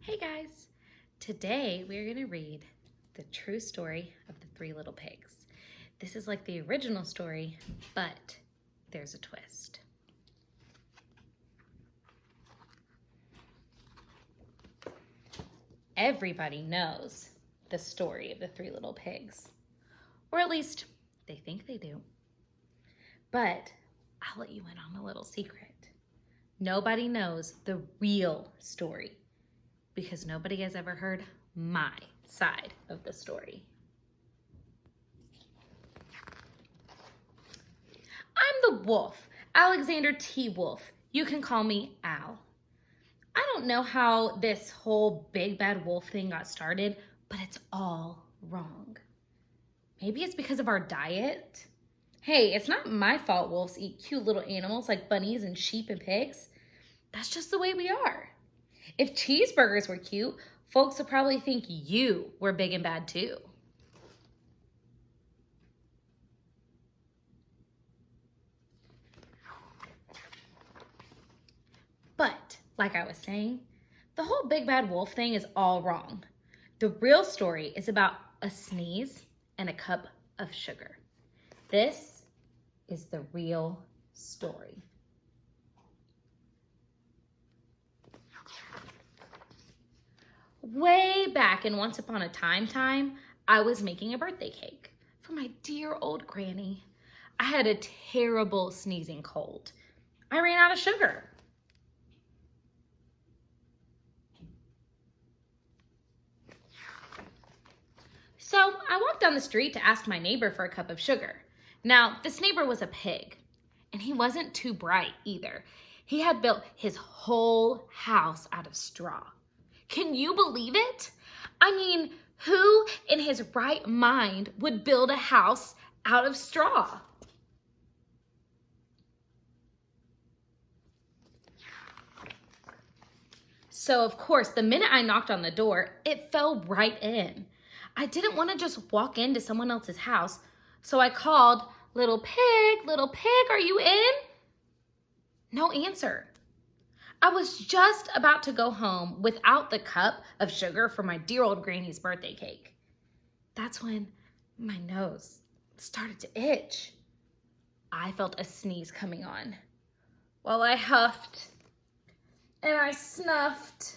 Hey guys! Today we're going to read the true story of the Three Little Pigs. This is like the original story, but there's a twist. Everybody knows the story of the Three Little Pigs, or at least they think they do. But I'll let you in on a little secret. Nobody knows the real story, because nobody has ever heard my side of the story. I'm the wolf, Alexander T. Wolf. You can call me Al. I don't know how this whole big bad wolf thing got started, but it's all wrong. Maybe it's because of our diet. Hey, it's not my fault wolves eat cute little animals like bunnies and sheep and pigs. That's just the way we are. If cheeseburgers were cute, folks would probably think you were big and bad too. But, like I was saying, the whole big bad wolf thing is all wrong. The real story is about a sneeze and a cup of sugar. This is the real story. Way back in Once Upon a Time, I was making a birthday cake for my dear old granny. I had a terrible sneezing cold. I ran out of sugar. So I walked down the street to ask my neighbor for a cup of sugar. Now, this neighbor was a pig, and he wasn't too bright either. He had built his whole house out of straw. Can you believe it? I mean, who in his right mind would build a house out of straw? So, of course, the minute I knocked on the door, it fell right in. I didn't want to just walk into someone else's house, so I called, little pig, are you in? No answer. I was just about to go home without the cup of sugar for my dear old granny's birthday cake. That's when my nose started to itch. I felt a sneeze coming on. While I huffed and I snuffed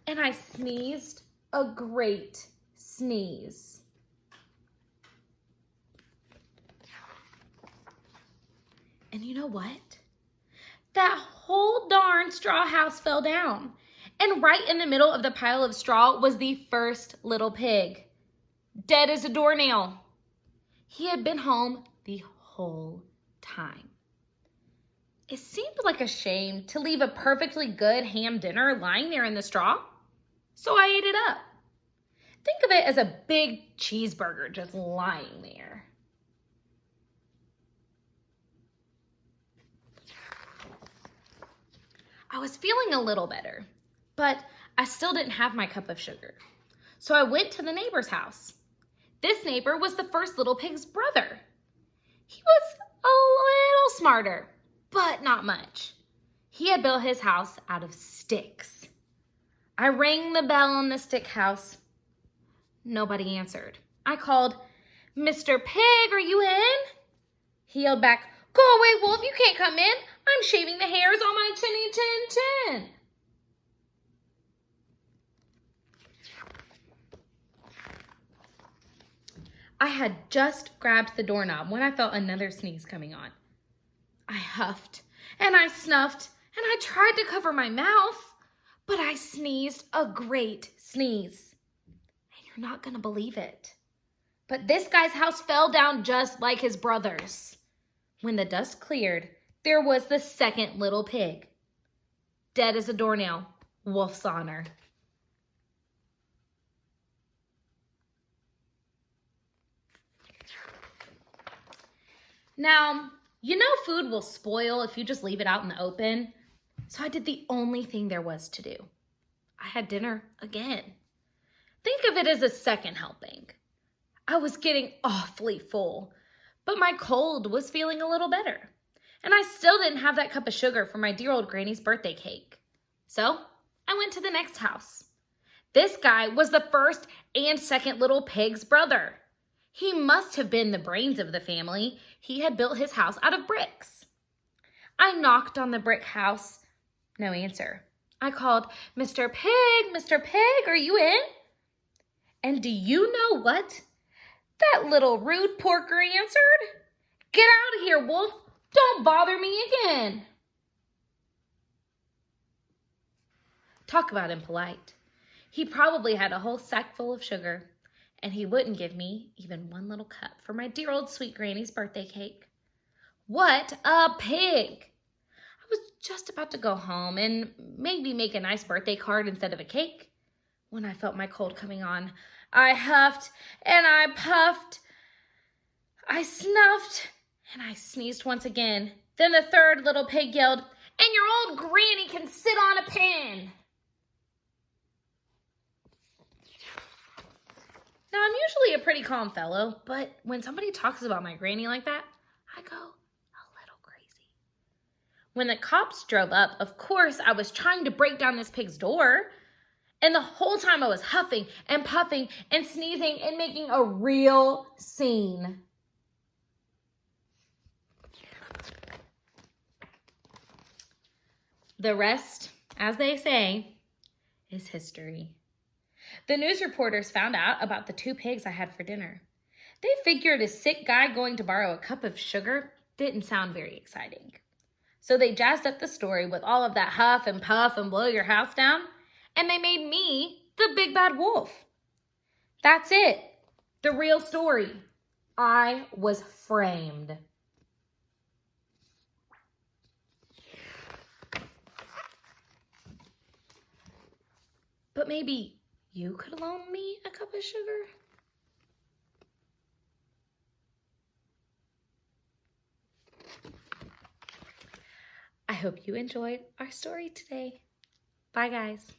and I sneezed a great sneeze. And you know what? That whole darn straw house fell down. And right in the middle of the pile of straw was the first little pig, dead as a doornail. He had been home the whole time. It seemed like a shame to leave a perfectly good ham dinner lying there in the straw, so I ate it up. Think of it as a big cheeseburger just lying there. I was feeling a little better, but I still didn't have my cup of sugar. So I went to the neighbor's house. This neighbor was the first little pig's brother. He was a little smarter, but not much. He had built his house out of sticks. I rang the bell on the stick house. Nobody answered. I called, Mr. Pig, are you in? He yelled back, go away, wolf, you can't come in. I'm shaving the hairs on my chinny chin chin. I had just grabbed the doorknob when I felt another sneeze coming on. I huffed and I snuffed and I tried to cover my mouth, but I sneezed a great sneeze. And you're not gonna believe it, but this guy's house fell down just like his brother's. When the dust cleared, there was the second little pig, dead as a doornail, wolf's honor. Now, you know food will spoil if you just leave it out in the open, so I did the only thing there was to do. I had dinner again. Think of it as a second helping. I was getting awfully full, but my cold was feeling a little better. And I still didn't have that cup of sugar for my dear old granny's birthday cake. So I went to the next house. This guy was the first and second little pig's brother. He must have been the brains of the family. He had built his house out of bricks. I knocked on the brick house. No answer. I called, "Mr. Pig, Mr. Pig, are you in?" And do you know what that little rude porker answered? "Get out of here, Wolf. Don't bother me again." Talk about impolite. He probably had a whole sack full of sugar, and he wouldn't give me even one little cup for my dear old sweet granny's birthday cake. What a pig! I was just about to go home and maybe make a nice birthday card instead of a cake when I felt my cold coming on. I huffed and I puffed. I snuffed and I sneezed once again. Then the third little pig yelled, "And your old granny can sit on a pin." Now, I'm usually a pretty calm fellow, but when somebody talks about my granny like that, I go a little crazy. When the cops drove up, of course, I was trying to break down this pig's door. And the whole time I was huffing and puffing and sneezing and making a real scene. The rest, as they say, is history. The news reporters found out about the 2 pigs I had for dinner. They figured a sick guy going to borrow a cup of sugar didn't sound very exciting. So they jazzed up the story with all of that huff and puff and blow your house down, and they made me the big bad wolf. That's it. The real story. I was framed. But maybe you could loan me a cup of sugar? I hope you enjoyed our story today. Bye, guys.